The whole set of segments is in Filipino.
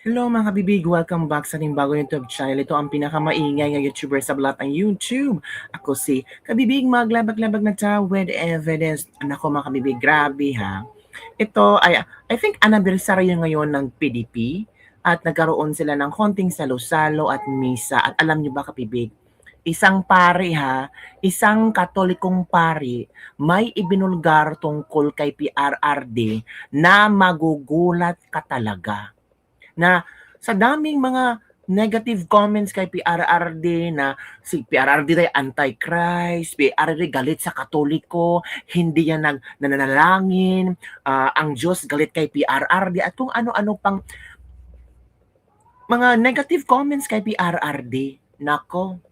Hello mga kabibig! Welcome back sa ating bagong YouTube channel. Ito ang pinakamaingay ng YouTuber sa lahat ng YouTube. Ako si Kabibig Maglabag-labag na ta with evidence. Nako mga kabibig, grabe ha. Ito ay, I think anniversary ngayon ng PDP at nagkaroon sila ng konting salo-salo at misa. At alam niyo ba kabibig, isang pari ha, isang katolikong pari, may ibinulgar tungkol kay PRRD na magugulat ka talaga na sa daming mga negative comments kay PRRD na si PRRD ay anti-Christ, PRRD galit sa Katoliko, hindi yan nananalangin, ang Diyos galit kay PRRD at kung ano-ano pang mga negative comments kay PRRD. Nako,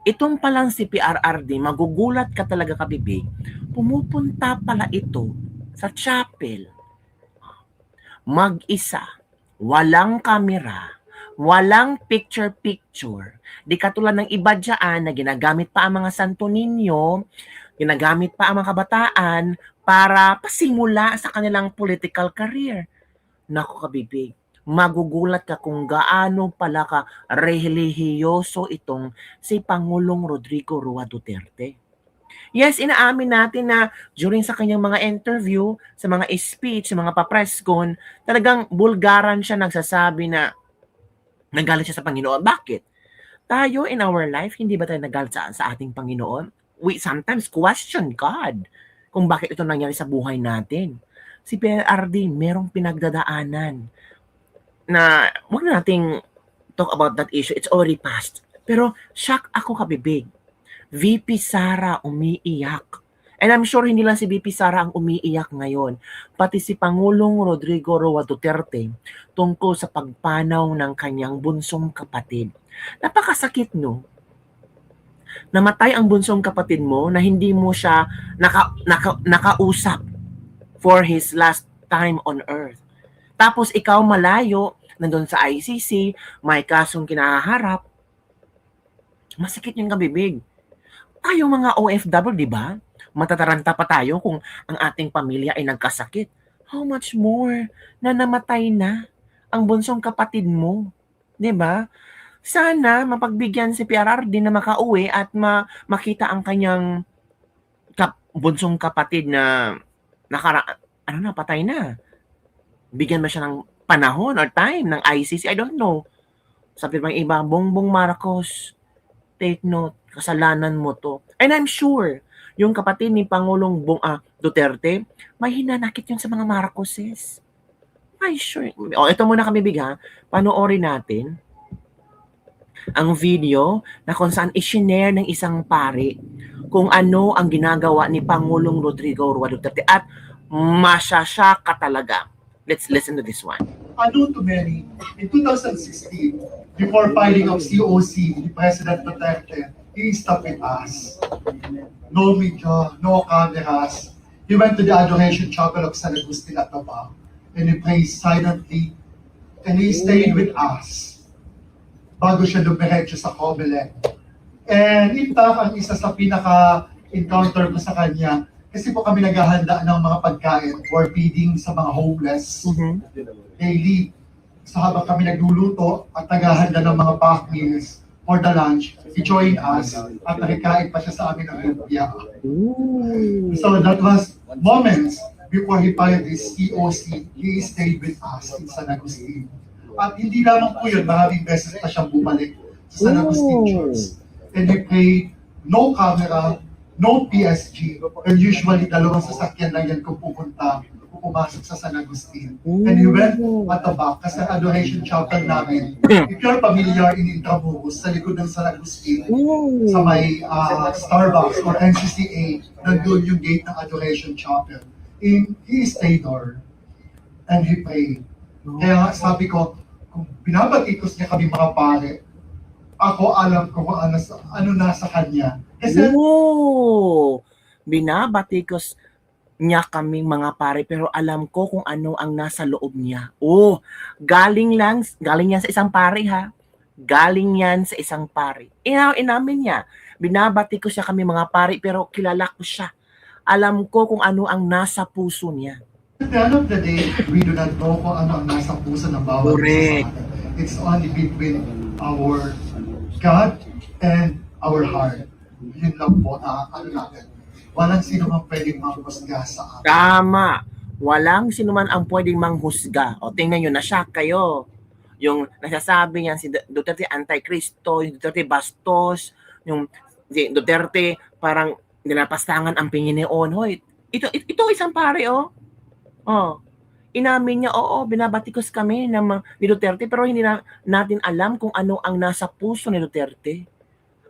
itong palang si PRRD, magugulat ka talaga kabibig, pumupunta pala ito sa chapel mag-isa, walang kamera, walang picture-picture. Di katulad ng iba dyan na ginagamit pa ang mga santo ninyo, ginagamit pa ang mga kabataan para pasimula sa kanilang political career. Naku kabibig, magugulat ka kung gaano pala ka relihiyoso itong si Pangulong Rodrigo Roa Duterte. Yes, inaamin natin na during sa kanyang mga interview, sa mga speech, sa mga pa-press con, talagang bulgaran siya nagsasabi na nagalit siya sa Panginoon. Bakit? Tayo in our life, hindi ba tayo nagalit sa ating Panginoon? We sometimes question God kung bakit ito nangyari sa buhay natin. Si PRRD, merong pinagdadaanan na wag na nating talk about that issue. It's already past. Pero shock ako kabibig. VP Sara umiiyak. And I'm sure hindi lang si VP Sara ang umiiyak ngayon, pati si Pangulong Rodrigo Roa Duterte tungkol sa pagpanaw ng kanyang bunsong kapatid. Napakasakit, no? Namatay ang bunsong kapatid mo na hindi mo siya nakausap for his last time on earth. Tapos ikaw malayo, nandun sa ICC, may kasong kinaharap. Masikit yung kabibig. Tayo mga OFW, di ba? Matataranta pa tayo kung ang ating pamilya ay nagkasakit. How much more na namatay na ang bunsong kapatid mo? Di ba? Sana mapagbigyan si PRRD na makauwi at makita ang kanyang bunsong kapatid na patay na. Bigyan ba siya ng panahon or time ng ICC? I don't know. Sabi bang iba, Bongbong Marcos, take note, kasalanan mo to. And I'm sure, yung kapatid ni Pangulong Duterte, may hinanakit yun sa mga Marcoses. I'm sure. O, ito muna kami biga, panoorin natin ang video na kung saan isinare ng isang pari kung ano ang ginagawa ni Pangulong Rodrigo Roa Duterte at masyasya ka talaga. Let's listen to this one. Unknown to many, in 2016, before filing of COC, President Duterte, he stopped with us. No media, no cameras. He went to the Adoration Chapel of San Agustin at Tabao, and he prayed silently, and he stayed with us bago siya dumiretso sa Comelec. And in fact, ang isa sa pinaka-encounter ko sa kanya, kasi po kami naghahanda ng mga pagkain for feeding sa mga homeless. Daily. So habang kami nagluluto at naghahanda ng mga pack meals for the lunch, he joined us at nakikain pa siya sa amin ng lumpia. So that was moments before he filed his COC, he stayed with us in San Agustin. At hindi lamang po yun, maraming beses pa siyang bumalik sa San Agustin Church. And he prayed, no camera, no PSG, and usually dalawang sasakyan lang yan kung pumasok sa San Agustin. And he went at the back, kasi Adoration Chapel namin, if you're familiar in Intramuros, sa likod ng San Agustin, sa may Starbucks or NCCA, nandun yung gate ng Adoration Chapel. He stayed there, and he prayed. Kaya sabi ko, kung binabatikos niya kami mga pare, ako alam ko kung ano nasa kanya. Kasi binabatikos niya kaming mga pare pero alam ko kung ano ang nasa loob niya. Galing yan sa isang pare ha. Galing yan sa isang pare. Inamin niya, binabatikos siya kami mga pare pero kilala ko siya. Alam ko kung ano ang nasa puso niya. At the end of the day, we do not know kung ano ang nasa puso ng bawat isa sa Correct. atin. It's only between our God and our heart. Yun lang po na ano natin. Walang sino man pwedeng manghusga sa atin. Tama. Walang sino man ang pwedeng manghusga. O tingnan nyo, na-shock kayo. Yung nasasabi niyan si Duterte anti-Kristo, yung Duterte bastos, yung si Duterte parang nilapastangan ang Panginoon. Hoy, ito isang pare oh. Oh. Inamin niya, oo, binabatikos kami ni Duterte pero hindi natin alam kung ano ang nasa puso ni Duterte.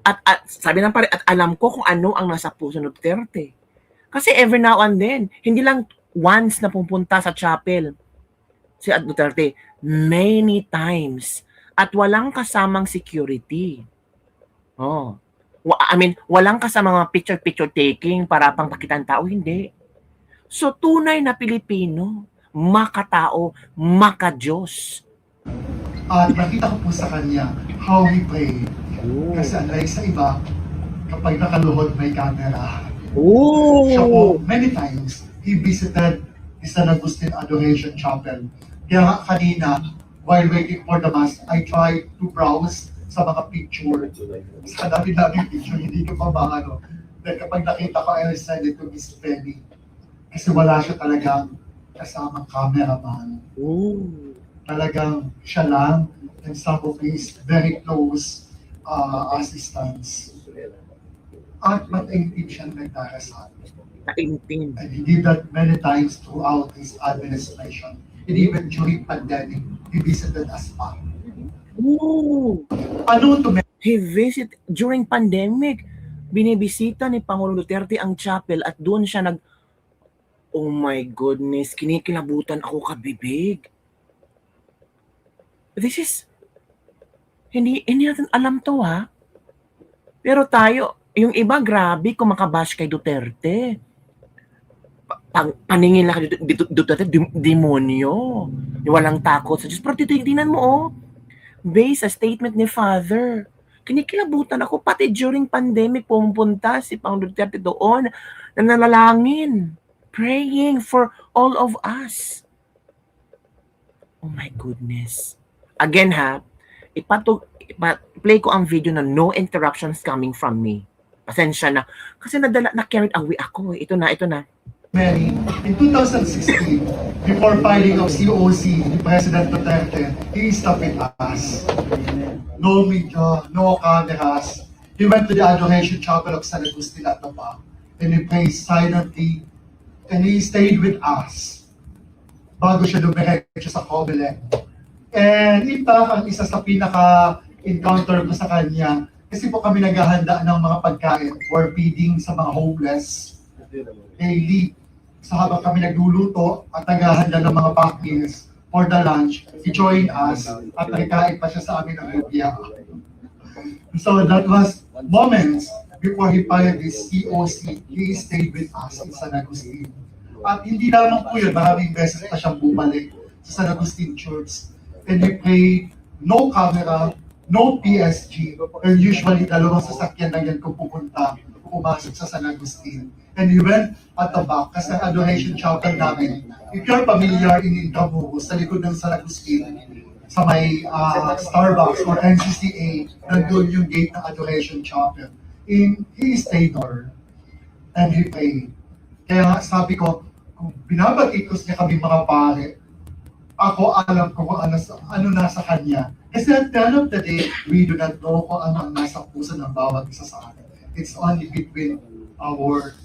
At sabi ng pare, at alam ko kung ano ang nasa puso ni Duterte. Kasi every now and then, hindi lang once na pupunta sa chapel si Duterte, many times. At walang kasamang security. Oh. Walang kasamang picture taking para pang pakitan tao, hindi. So, tunay na Pilipino, makatao, makadiyos. At nakita ko po sa kanya how he prayed. Kasi unlike sa iba, kapag nakaluhod may camera. Siya po, many times, he visited the San Agustin Adoration Chapel. Kaya nga kanina, while waiting for the Mass, I tried to browse sa mga picture. Sa dami-dami picture, hindi ko pa maano. Dahil kapag nakita ko, I will send it to Miss Penny. Kasi wala siya talagang kasamang cameraman. Talagang siya lang and some of his very close assistants. At mataintin siyang nagdarasal. Taintin. And he did that many times throughout his administration. And even during pandemic, he visited us pa. Ano to He visit during pandemic. Binibisita ni Pangulong Duterte ang chapel at doon siya oh my goodness, kinikilabutan ako kabibig. This is, hindi natin alam to ha. Pero tayo, yung iba grabe kung makabash kay Duterte. Paningin lang Duterte, demonyo. Walang takot sa Diyos. Pero titignan mo oh, based sa statement ni Father, kinikilabutan ako, pati during pandemic, pumunta si Pangulong Duterte doon, na nanalangin, praying for all of us. Oh my goodness. Again ha, play ko ang video na no interruptions coming from me. Pasensya na. Kasi na-carried away ako. Ito na. Mary, in 2016, before filing of COC, President Duterte, he stopped with us. No media, no cameras. He went to the Adoration Chapel of San Agustin at the back, and he prayed silently, and he stayed with us bago siya dumiretso sa Comelec. And in fact, ang isa sa pinaka-encounter ko sa kanya, kasi po kami naghahanda ng mga pagkain for feeding sa mga homeless daily. So habang kami nagluluto at naghahanda ng mga pack meals for the lunch, he joined us at nagkain pa siya sa amin ng lumpia. So that was moments before he filed his COC, he stayed with us in San Agustin. At hindi lamang po yun, maraming beses pa siyang bumalik sa San Agustin Church. And he prayed, no camera, no PSG, and usually dalawang sasakyan lang yan kung pumasok sa San Agustin. And he went at the back, kasi ang Adoration Chapel namin, if you're familiar in Intramuros, sa likod ng San Agustin, sa may Starbucks or NCCA, nandun yung gate ng Adoration Chapel. He stayed there, and he prayed. Kaya sabi ko, kung binabatikos niya kami mga pare, ako alam ko kung ano nasa kanya. Kasi at the end of the day, we do not know kung ano ang nasa puso ng bawat isa sa atin. It's only between our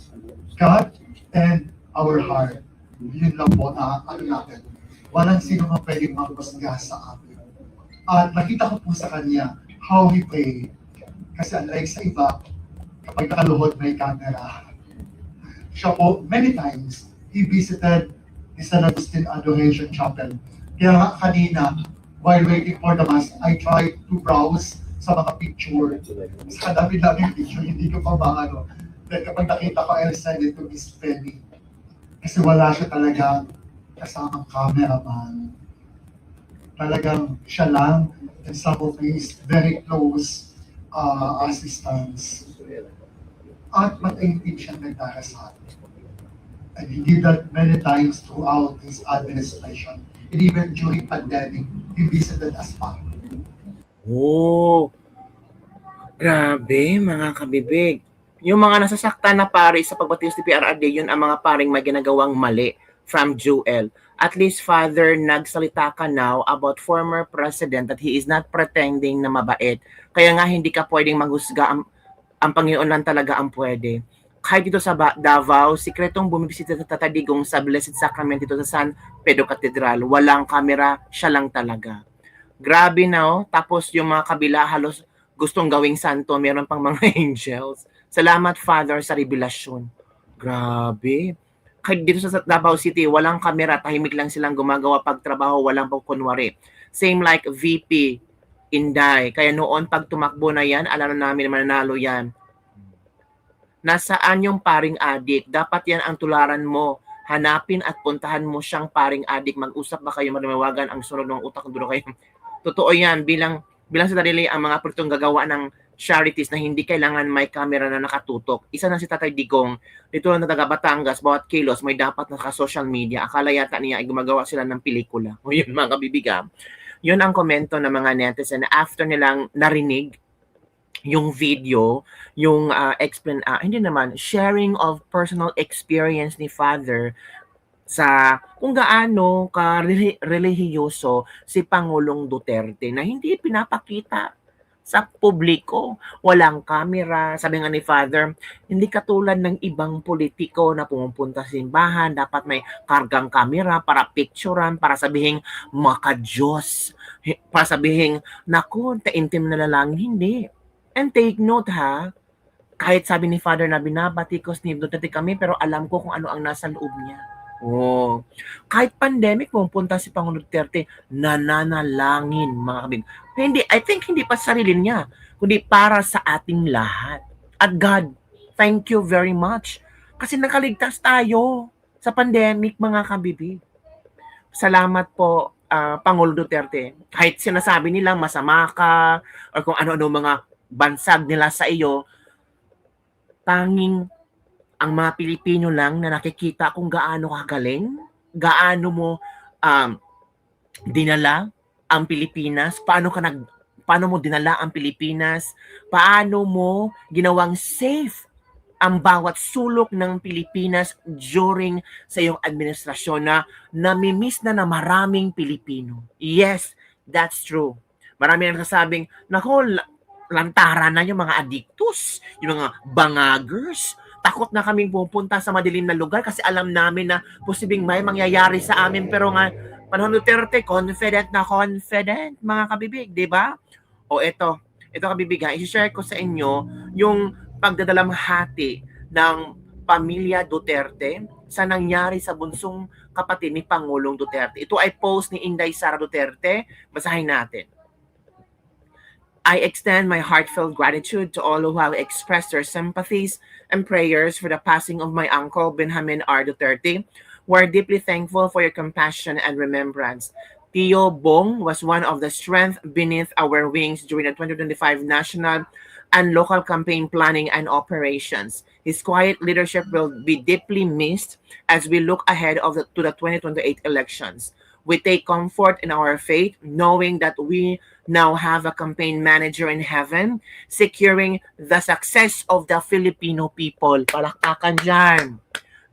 God and our heart. Yun lang po na ano natin. Walang sino man pwedeng manghusga sa atin. At nakita ko po sa kanya how he prayed. Kasi unlike sa iba, kapag nakaluhod may camera. Siya po, many times, he visited the San Agustin Adoration Chapel. Kaya nga kanina, while waiting for the Mass, I tried to browse sa mga picture. Sa dami-dami picture, hindi ko pa maano. Dahil kapag nakita ko, I'll send it to Miss Penny. Kasi wala siya talagang kasamang cameraman. Talagang siya lang and some of his very close assistants. At mataintin siyang nagdarasal. And he did that many times throughout his administration. And even during pandemic, he visited us pa. Oh, grabe mga kabibig. Yung mga nasasaktan na pare sa pagbatios ni PRRD, yun ang mga paring may ginagawang mali from Joel. At least, Father, nagsalita ka now about former president that he is not pretending na mabait. Kaya nga hindi ka pwedeng maghusga, ang Panginoon lang talaga ang pwede. Kahit dito sa Davao, sikretong bumibisita sa Tatadigong sa Blessed Sacrament dito sa San Pedro Cathedral. Walang kamera, siya lang talaga. Grabe na oh. Tapos yung mga kabila halos gustong gawing santo, meron pang mga angels. Salamat Father sa revelasyon. Grabe. Kahit dito sa Davao City, walang kamera, tahimik lang silang gumagawa pagtrabaho, walang pagkunwari. Same like VP Inday. Kaya noon pag tumakbo na yan, alam na namin mananalo yan. Nasaan yung paring adik? Dapat yan ang tularan mo. Hanapin at puntahan mo siyang paring adik. Mag-usap ba kayo, malumawagan ang sunod ng utak ng dulo kayo. Totoo yan, bilang sa sarili ang mga pritong gagawa ng charities na hindi kailangan may camera na nakatutok. Isa na si Tatay Digong, dito lang na taga Batangas, bawat kilos may dapat naka-social media. Akala yata niya ay gumagawa sila ng pelikula. O yun mga kabibigan. Yun ang komento ng mga netizen after nilang narinig yung video, yung hindi naman, sharing of personal experience ni Father sa kung gaano ka relihiyoso si Pangulong Duterte na hindi pinapakita sa publiko. Walang camera. Sabi nga ni Father, hindi katulad ng ibang politiko na pumupunta sa simbahan, dapat may kargang camera para picturean, para sabihin maka-Diyos, para sabihin, naku, taintim na lalangin. Hindi. And take note ha, kahit sabi ni Father na binabatikos ni Duterte kami, pero alam ko kung ano ang nasa loob niya. Oh. Kahit pandemic, pumunta si Pangulong Duterte, nananalangin mga kabig. Hindi, I think hindi pa sa sarili niya, kundi para sa ating lahat. At God, thank you very much. Kasi nakaligtas tayo sa pandemic mga kabibig. Salamat po, Pangulong Duterte. Kahit sinasabi nilang masama ka, or kung ano-ano mga bansag nila sa iyo, tanging ang mga Pilipino lang na nakikita kung gaano kagaling, gaano mo dinala ang Pilipinas, paano mo dinala ang Pilipinas, paano mo ginawang safe ang bawat sulok ng Pilipinas during sa iyong administrasyon na namimiss na maraming Pilipino. Yes, that's true. Marami ang nasasabing, nako, lantaran na yung mga addictus, yung mga bangagers. Takot na kaming pupunta sa madilim na lugar kasi alam namin na posibleng may mangyayari sa amin. Pero nga, panahon Duterte, confident na confident, mga kabibig, di ba? O ito kabibig ha, i-share ko sa inyo yung pagdadalamhati ng pamilya Duterte sa nangyari sa bunsong kapatid ni Pangulong Duterte. Ito ay post ni Inday Sara Duterte. Basahin natin. I extend my heartfelt gratitude to all who have expressed their sympathies and prayers for the passing of my uncle, Benjamin R. Duterte. We're deeply thankful for your compassion and remembrance. Tio Bong was one of the strength beneath our wings during the 2025 national and local campaign planning and operations. His quiet leadership will be deeply missed as we look ahead to the 2028 elections. We take comfort in our faith, knowing that we now have a campaign manager in heaven, securing the success of the Filipino people. Palakpakan dyan.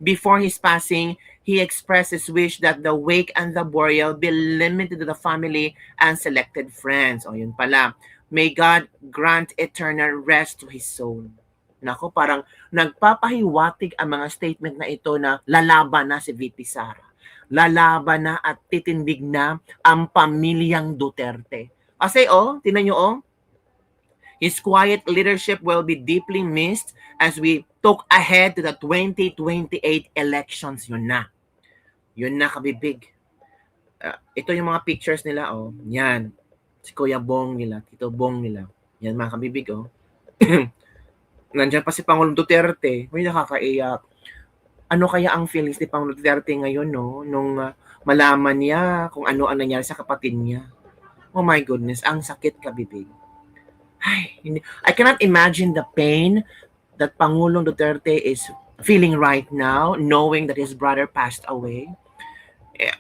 Before his passing, he expressed his wish that the wake and the burial be limited to the family and selected friends. O yun pala. May God grant eternal rest to his soul. Nako, parang nagpapahiwatig ang mga statement na ito na lalaban na si VP Sara. Lalaban na at titindig na ang pamilyang Duterte. Kasi tinan nyo his quiet leadership will be deeply missed as we look ahead to the 2028 elections. Yun na kabibig. Ito yung mga pictures nila Yan. Si Kuya Bong nila, Tito Bong nila. Yan mga kabibig Nandiyan pa si Pangulong Duterte. May nakakaiyak. Ano kaya ang feelings ni Pangulong Duterte ngayon, nung malaman niya kung ano ang nangyari sa kapatid niya. Oh my goodness, ang sakit kabibig. I cannot imagine the pain that Pangulong Duterte is feeling right now, knowing that his brother passed away. Eh,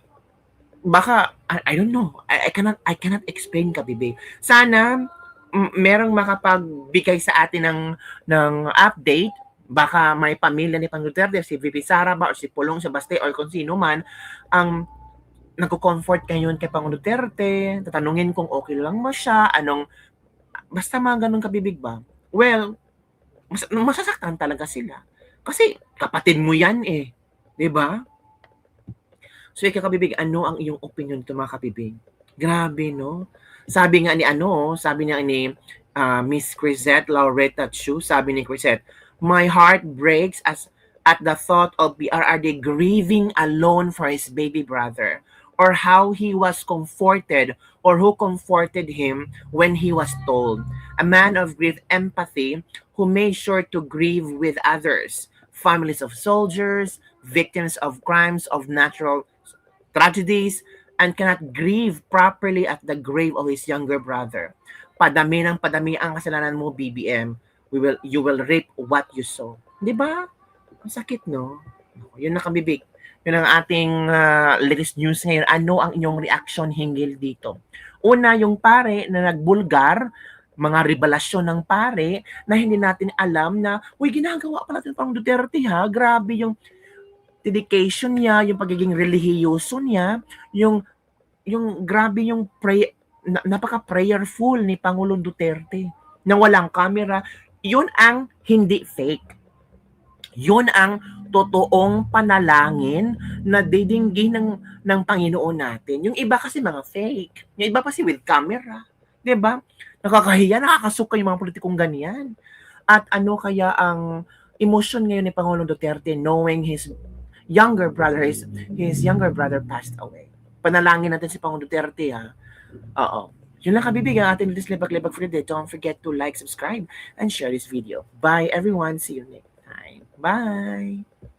baka, I don't know. I cannot explain, Kabibe. Sana, merong makapagbigay sa atin ng update. Baka may pamilya ni Pang Duterte, si VP Sara ba, or si Pulong Sebaste, or kung sino man, ang nagko-comfort ngayon kay Pang Duterte, tatanungin kung okay lang ba siya, basta mga ganun kabibig ba? Well, masasaktan talaga sila. Kasi kapatid mo yan eh. 'Di ba? So ikaw kabibig, ano ang iyong opinion to mga kabibig? Grabe no? Sabi nga ni sabi niya ni Miss Crisette Laureta Chu, sabi ni Crisette, my heart breaks at the thought of BRRD grieving alone for his baby brother, or how he was comforted or who comforted him when he was told. A man of great empathy who made sure to grieve with others, families of soldiers, victims of crimes of natural tragedies, and cannot grieve properly at the grave of his younger brother. Padami ng padami ang kasalanan mo, BBM. You will reap what you sow. Di ba? Ang sakit, no? Yun na kabibig. Yun ang ating latest news ngayon. Ano ang inyong reaction hinggil dito? Una, yung pare na nagbulgar, mga revelasyon ng pare na hindi natin alam na, uy, ginagawa pa natin pang Duterte ha. Grabe yung dedication niya, yung pagiging relihiyoso niya, yung grabe yung napaka-prayerful ni Pangulong Duterte na walang camera. Yun ang hindi fake. Yun ang totoong panalangin na didinggi ng Panginoon natin. Yung iba kasi mga fake. Yung iba kasi with camera. 'Di ba? Nakakahiya, nakakasuka yung mga politikong ganyan. At ano kaya ang emosyon ngayon ni Pangulong Duterte knowing his younger brother passed away. Panalangin natin si Pangulong Duterte ha. Oo. Yun lang kabibig ang ating latest libag-libag for today. Don't forget to like, subscribe, and share this video. Bye everyone. See you next time. Bye!